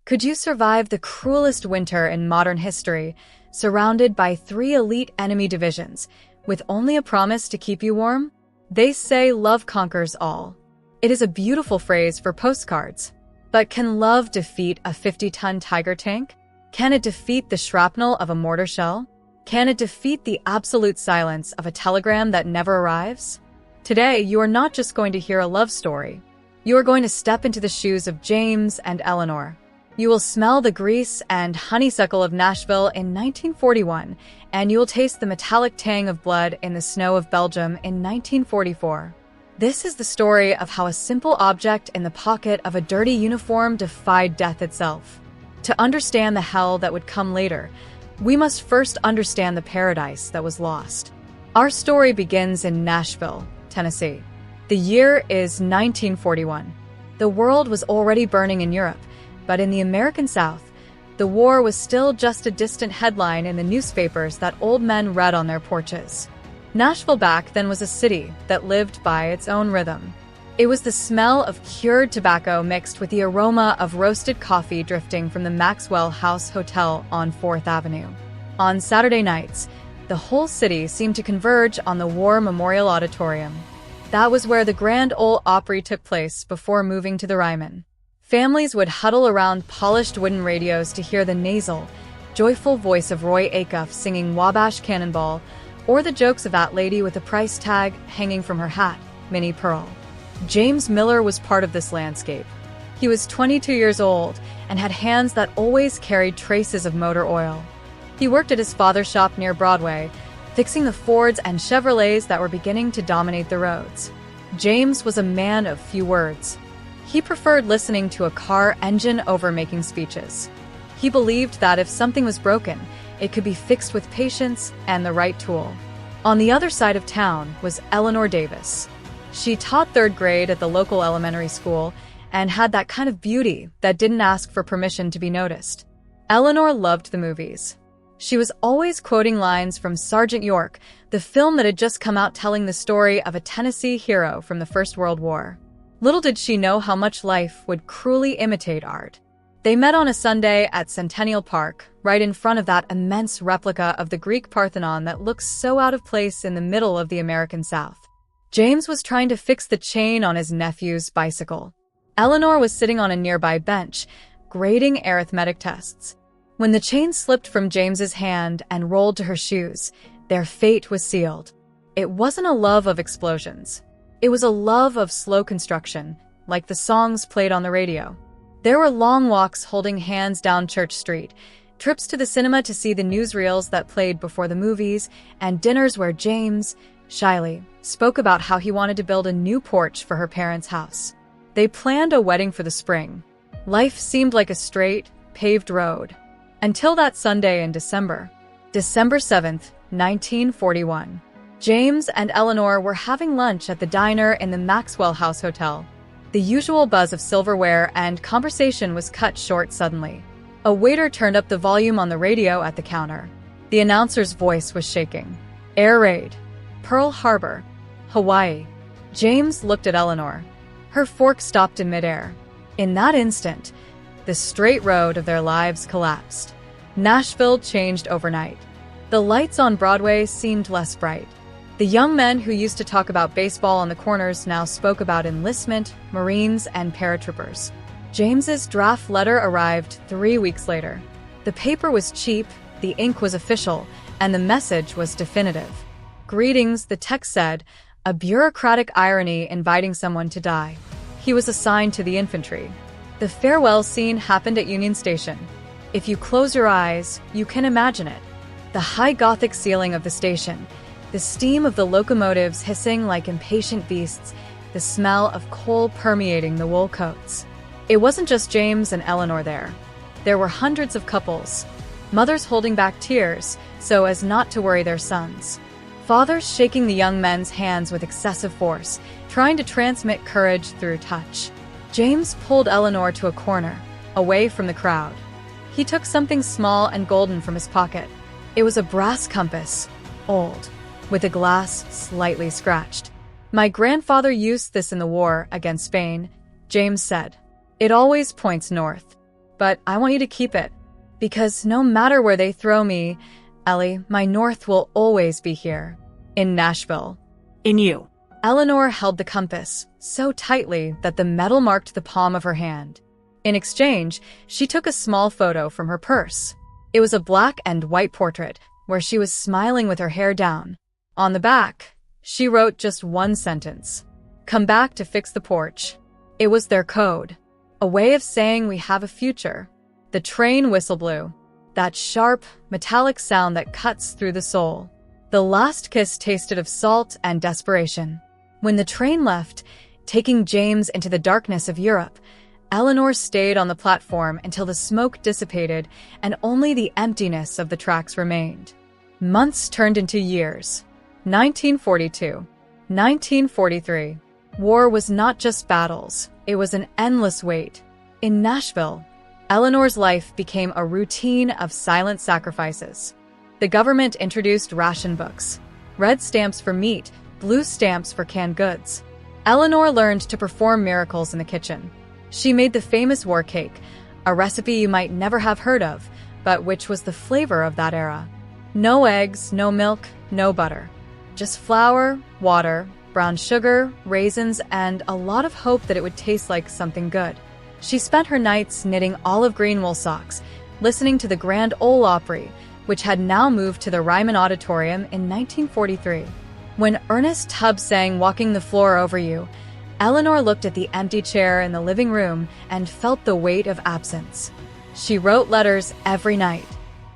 Could you survive the cruelest winter in modern history, surrounded by 3 elite enemy divisions, with only a promise to keep you warm? They say love conquers all. It is a beautiful phrase for postcards. But can love defeat a 50-ton Tiger tank? Can it defeat the shrapnel of a mortar shell? Can it defeat the absolute silence of a telegram that never arrives? Today, you are not just going to hear a love story. You are going to step into the shoes of James and Eleanor. You will smell the grease and honeysuckle of Nashville in 1941, and you will taste the metallic tang of blood in the snow of Belgium in 1944. This is the story of how a simple object in the pocket of a dirty uniform defied death itself. To understand the hell that would come later, we must first understand the paradise that was lost. Our story begins in Nashville, Tennessee. The year is 1941. The world was already burning in Europe, but in the American South, the war was still just a distant headline in the newspapers that old men read on their porches. Nashville back then was a city that lived by its own rhythm. It was the smell of cured tobacco mixed with the aroma of roasted coffee drifting from the Maxwell House Hotel on 4th Avenue. On Saturday nights, the whole city seemed to converge on the War Memorial Auditorium. That was where the Grand Ole Opry took place before moving to the Ryman. Families would huddle around polished wooden radios to hear the nasal, joyful voice of Roy Acuff singing Wabash Cannonball, or the jokes of that lady with a price tag hanging from her hat, Minnie Pearl. James Miller was part of this landscape. He was 22 years old and had hands that always carried traces of motor oil. He worked at his father's shop near Broadway, fixing the Fords and Chevrolets that were beginning to dominate the roads. James was a man of few words. He preferred listening to a car engine over making speeches. He believed that if something was broken, it could be fixed with patience and the right tool. On the other side of town was Eleanor Davis. She taught 3rd grade at the local elementary school and had that kind of beauty that didn't ask for permission to be noticed. Eleanor loved the movies. She was always quoting lines from Sergeant York, the film that had just come out telling the story of a Tennessee hero from the First World War. Little did she know how much life would cruelly imitate art. They met on a Sunday at Centennial Park, right in front of that immense replica of the Greek Parthenon that looks so out of place in the middle of the American South. James was trying to fix the chain on his nephew's bicycle. Eleanor was sitting on a nearby bench, grading arithmetic tests. When the chain slipped from James's hand and rolled to her shoes, their fate was sealed. It wasn't a love of explosions. It was a love of slow construction, like the songs played on the radio. There were long walks holding hands down Church Street, trips to the cinema to see the newsreels that played before the movies, and dinners where James, shyly, spoke about how he wanted to build a new porch for her parents' house. They planned a wedding for the spring. Life seemed like a straight, paved road. Until that Sunday in December 7th, 1941. James and Eleanor were having lunch at the diner in the Maxwell House Hotel. The usual buzz of silverware and conversation was cut short suddenly. A waiter turned up the volume on the radio at the counter. The announcer's voice was shaking. Air raid. Pearl Harbor. Hawaii. James looked at Eleanor. Her fork stopped in midair. In that instant, the straight road of their lives collapsed. Nashville changed overnight. The lights on Broadway seemed less bright. The young men who used to talk about baseball on the corners now spoke about enlistment, Marines, and paratroopers. James's draft letter arrived 3 weeks later. The paper was cheap, the ink was official, and the message was definitive. Greetings, the text said, a bureaucratic irony inviting someone to die. He was assigned to the infantry. The farewell scene happened at Union Station. If you close your eyes, you can imagine it. The high Gothic ceiling of the station, the steam of the locomotives hissing like impatient beasts, the smell of coal permeating the wool coats. It wasn't just James and Eleanor there. There were hundreds of couples, mothers holding back tears so as not to worry their sons, fathers shaking the young men's hands with excessive force, trying to transmit courage through touch. James pulled Eleanor to a corner, away from the crowd. He took something small and golden from his pocket. It was a brass compass, old, with the glass slightly scratched. My grandfather used this in the war against Spain, James said. It always points north. but I want you to keep it. Because no matter where they throw me, Ellie, my north will always be here. In Nashville. In you. Eleanor held the compass so tightly that the metal marked the palm of her hand. In exchange, she took a small photo from her purse. It was a black and white portrait where she was smiling with her hair down. On the back, she wrote just one sentence. Come back to fix the porch. It was their code. A way of saying we have a future. The train whistle blew. That sharp, metallic sound that cuts through the soul. The last kiss tasted of salt and desperation. When the train left, taking James into the darkness of Europe, Eleanor stayed on the platform until the smoke dissipated and only the emptiness of the tracks remained. Months turned into years. 1942. 1943. War was not just battles, it was an endless wait. In Nashville, Eleanor's life became a routine of silent sacrifices. The government introduced ration books, red stamps for meat, blue stamps for canned goods. Eleanor learned to perform miracles in the kitchen. She made the famous war cake, a recipe you might never have heard of, but which was the flavor of that era. No eggs, no milk, no butter. Just flour, water, brown sugar, raisins, and a lot of hope that it would taste like something good. She spent her nights knitting olive green wool socks, listening to the Grand Ole Opry, which had now moved to the Ryman Auditorium in 1943. When Ernest Tubb sang Walking the Floor Over You, Eleanor looked at the empty chair in the living room and felt the weight of absence. She wrote letters every night.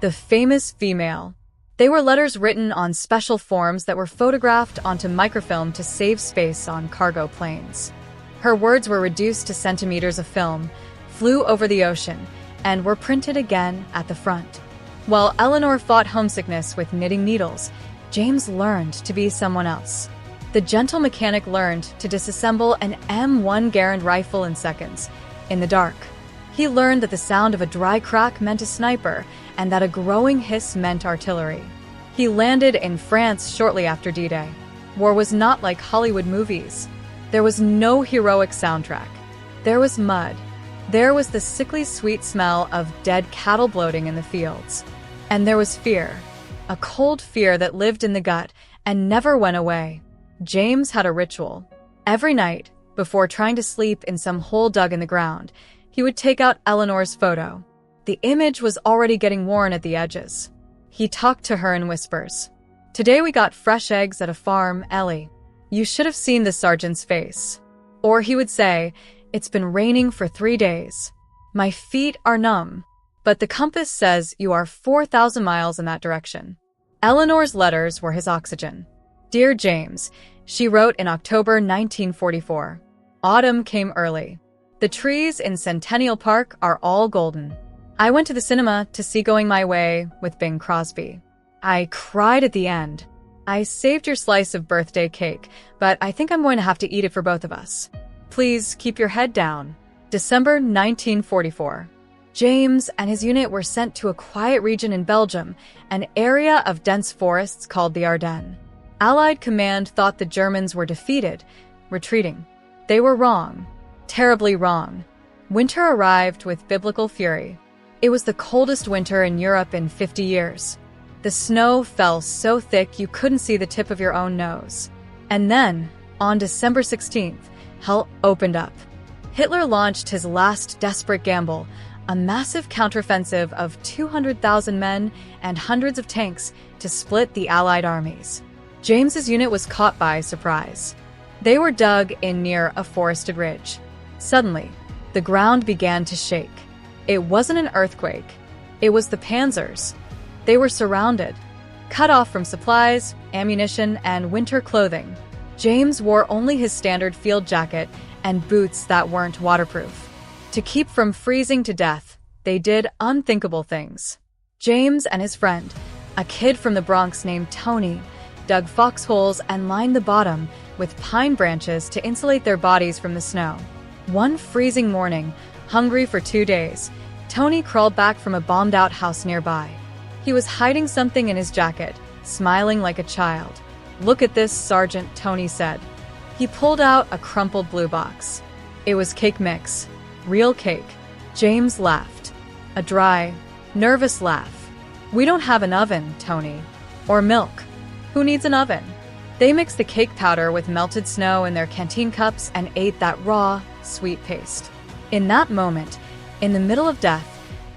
The famous female. They were letters written on special forms that were photographed onto microfilm to save space on cargo planes. Her words were reduced to centimeters of film, flew over the ocean, and were printed again at the front. While Eleanor fought homesickness with knitting needles, James learned to be someone else. The gentle mechanic learned to disassemble an M1 Garand rifle in seconds, in the dark. He learned that the sound of a dry crack meant a sniper, and that a growing hiss meant artillery. He landed in France shortly after D-Day. War was not like Hollywood movies. There was no heroic soundtrack. There was mud. There was the sickly sweet smell of dead cattle bloating in the fields. And there was fear. A cold fear that lived in the gut and never went away. James had a ritual. Every night, before trying to sleep in some hole dug in the ground, he would take out Eleanor's photo. The image was already getting worn at the edges. He talked to her in whispers. Today we got fresh eggs at a farm, Ellie. You should have seen the sergeant's face. Or he would say, it's been raining for 3 days. My feet are numb, but the compass says you are 4,000 miles in that direction. Eleanor's letters were his oxygen. Dear James, she wrote in October 1944. Autumn came early. The trees in Centennial Park are all golden. I went to the cinema to see Going My Way with Bing Crosby. I cried at the end. I saved your slice of birthday cake, but I think I'm going to have to eat it for both of us. Please keep your head down. December 1944. James and his unit were sent to a quiet region in Belgium, an area of dense forests called the Ardennes. Allied command thought the Germans were defeated, retreating. They were wrong. Terribly wrong. Winter arrived with biblical fury. It was the coldest winter in Europe in 50 years. The snow fell so thick you couldn't see the tip of your own nose. And then, on December 16th, hell opened up. Hitler launched his last desperate gamble, a massive counteroffensive of 200,000 men and hundreds of tanks to split the Allied armies. James's unit was caught by surprise. They were dug in near a forested ridge. Suddenly, the ground began to shake. It wasn't an earthquake. It was the Panzers. They were surrounded, cut off from supplies, ammunition, and winter clothing. James wore only his standard field jacket and boots that weren't waterproof. To keep from freezing to death, they did unthinkable things. James and his friend, a kid from the Bronx named Tony, dug foxholes and lined the bottom with pine branches to insulate their bodies from the snow. One freezing morning, hungry for 2 days, Tony crawled back from a bombed-out house nearby. He was hiding something in his jacket, smiling like a child. "Look at this, Sergeant," Tony said. He pulled out a crumpled blue box. It was cake mix. Real cake. James laughed. A dry, nervous laugh. "We don't have an oven, Tony. Or milk. Who needs an oven?" They mixed the cake powder with melted snow in their canteen cups and ate that raw, sweet paste. In that moment, in the middle of death,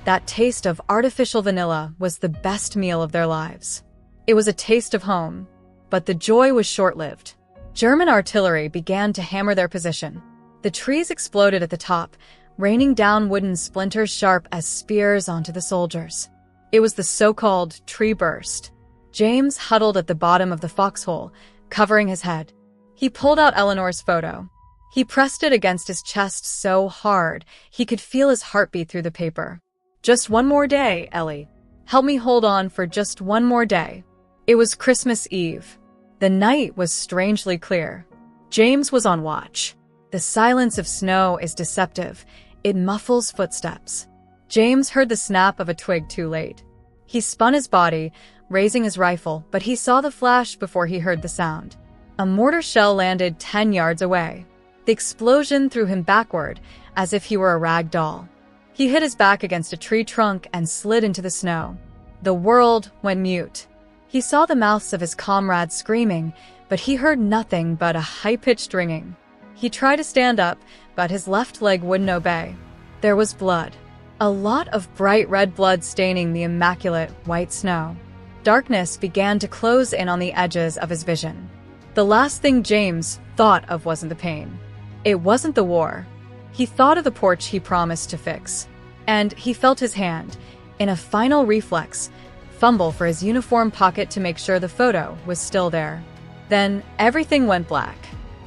that taste of artificial vanilla was the best meal of their lives. It was a taste of home, but the joy was short-lived. German artillery began to hammer their position. The trees exploded at the top, raining down wooden splinters sharp as spears onto the soldiers. It was the so-called tree burst. James huddled at the bottom of the foxhole, covering his head. He pulled out Eleanor's photo. He pressed it against his chest so hard he could feel his heartbeat through the paper. "Just one more day, Ellie. Help me hold on for just one more day." It was Christmas Eve. The night was strangely clear. James was on watch. The silence of snow is deceptive. It muffles footsteps. James heard the snap of a twig too late. He spun his body, raising his rifle, but he saw the flash before he heard the sound. A mortar shell landed 10 yards away. The explosion threw him backward, as if he were a rag doll. He hit his back against a tree trunk and slid into the snow. The world went mute. He saw the mouths of his comrades screaming, but he heard nothing but a high-pitched ringing. He tried to stand up, but his left leg wouldn't obey. There was blood. A lot of bright red blood staining the immaculate white snow. Darkness began to close in on the edges of his vision. The last thing James thought of wasn't the pain. It wasn't the war. He thought of the porch he promised to fix. And he felt his hand, in a final reflex, fumble for his uniform pocket to make sure the photo was still there. Then everything went black.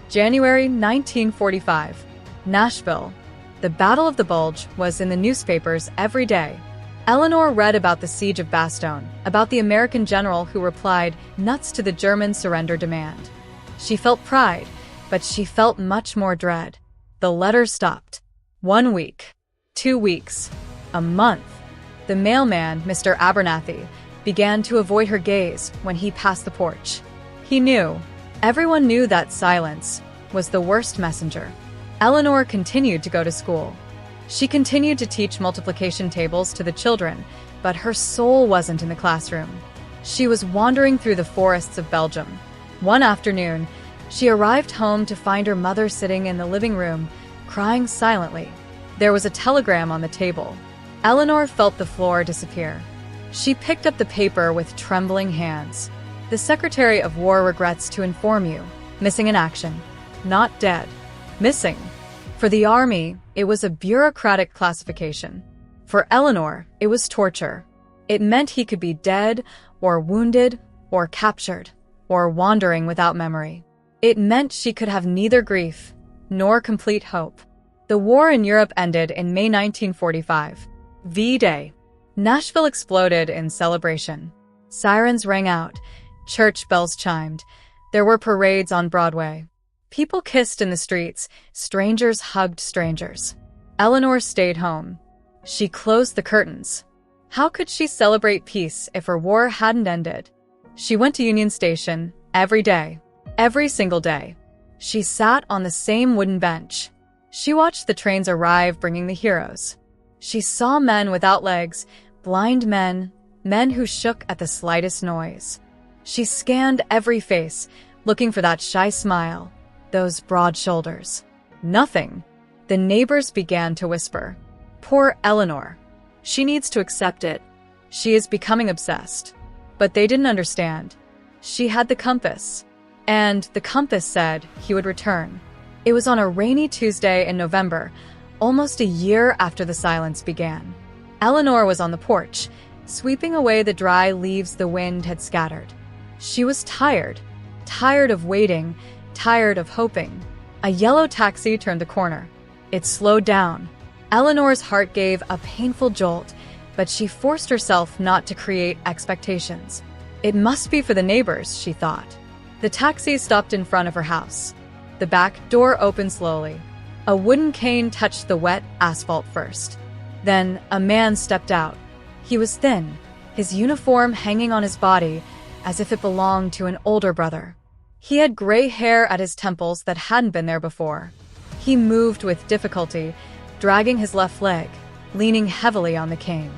January 1945. Nashville. The Battle of the Bulge was in the newspapers every day. Eleanor read about the siege of Bastogne, about the American general who replied nuts to the German surrender demand. She felt pride, but she felt much more dread. The letters stopped. 1 week. 2 weeks. A month. The mailman, Mr. Abernathy, began to avoid her gaze when he passed the porch. He knew. Everyone knew that silence was the worst messenger. Eleanor continued to go to school. She continued to teach multiplication tables to the children, but her soul wasn't in the classroom. She was wandering through the forests of Belgium. One afternoon, she arrived home to find her mother sitting in the living room, crying silently. There was a telegram on the table. Eleanor felt the floor disappear. She picked up the paper with trembling hands. "The Secretary of War regrets to inform you. Missing in action. Not dead. Missing." For the army, it was a bureaucratic classification. For Eleanor, it was torture. It meant he could be dead, or wounded, or captured, or wandering without memory. It meant she could have neither grief nor complete hope. The war in Europe ended in May 1945. V-Day. Nashville exploded in celebration. Sirens rang out. Church bells chimed. There were parades on Broadway. People kissed in the streets. Strangers hugged strangers. Eleanor stayed home. She closed the curtains. How could she celebrate peace if her war hadn't ended? She went to Union Station every day. Every single day. She sat on the same wooden bench. She watched the trains arrive bringing the heroes. She saw men without legs, blind men, men who shook at the slightest noise. She scanned every face, looking for that shy smile, those broad shoulders. Nothing. The neighbors began to whisper. Poor Eleanor. She needs to accept it. She is becoming obsessed. But they didn't understand. She had the compass. And the compass said he would return. It was on a rainy Tuesday in November, almost a year after the silence began. Eleanor was on the porch, sweeping away the dry leaves the wind had scattered. She was tired. Tired of waiting, tired of hoping. A yellow taxi turned the corner. It slowed down. Eleanor's heart gave a painful jolt, but she forced herself not to create expectations. It must be for the neighbors, she thought. The taxi stopped in front of her house. The back door opened slowly. A wooden cane touched the wet asphalt first. Then a man stepped out. He was thin, his uniform hanging on his body as if it belonged to an older brother. He had gray hair at his temples that hadn't been there before. He moved with difficulty, dragging his left leg. leaning heavily on the cane.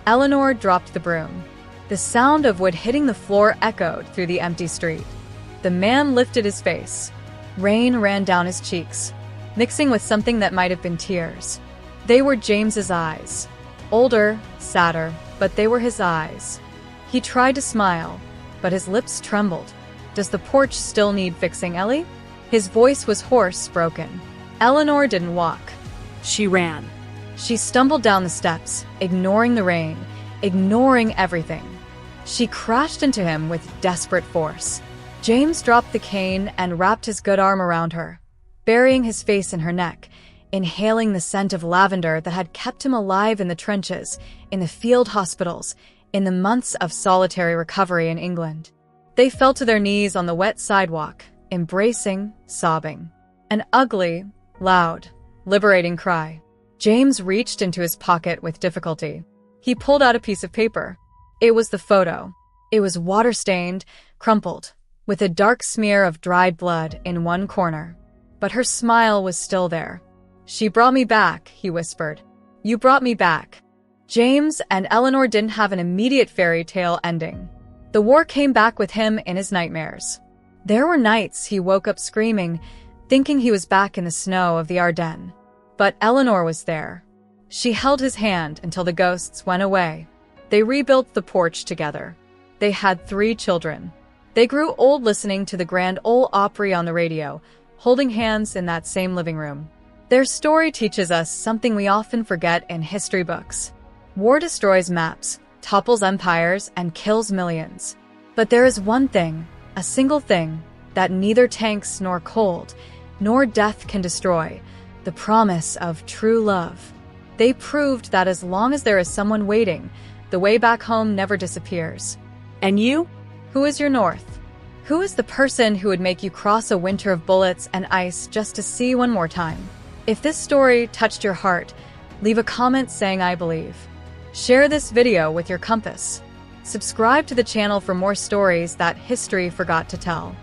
Eleanor dropped the broom. The sound of wood hitting the floor echoed through the empty street. The man lifted his face. Rain ran down his cheeks, mixing with something that might have been tears. They were James's eyes. Older, sadder, but they were his eyes. He tried to smile, but his lips trembled. "Does the porch still need fixing, Ellie?" His voice was hoarse, broken. Eleanor didn't walk. She ran. She stumbled down the steps, ignoring the rain, ignoring everything. She crashed into him with desperate force. James dropped the cane and wrapped his good arm around her, burying his face in her neck, inhaling the scent of lavender that had kept him alive in the trenches, in the field hospitals, in the months of solitary recovery in England. They fell to their knees on the wet sidewalk, embracing, sobbing. An ugly, loud, liberating cry. James reached into his pocket with difficulty. He pulled out a piece of paper. It was the photo. It was water-stained, crumpled, with a dark smear of dried blood in one corner. But her smile was still there. "She brought me back," he whispered. "You brought me back." James and Eleanor didn't have an immediate fairy tale ending. The war came back with him in his nightmares. There were nights he woke up screaming, thinking he was back in the snow of the Ardennes. But Eleanor was there. She held his hand until the ghosts went away. They rebuilt the porch together. They had 3 children. They grew old listening to the Grand Ole Opry on the radio, holding hands in that same living room. Their story teaches us something we often forget in history books. War destroys maps, topples empires, and kills millions. But there is one thing, a single thing, that neither tanks nor cold, nor death can destroy: the promise of true love. They proved that as long as there is someone waiting, the way back home never disappears. And you? Who is your north? Who is the person who would make you cross a winter of bullets and ice just to see one more time? If this story touched your heart, leave a comment saying "I believe." Share this video with your compass. Subscribe to the channel for more stories that history forgot to tell.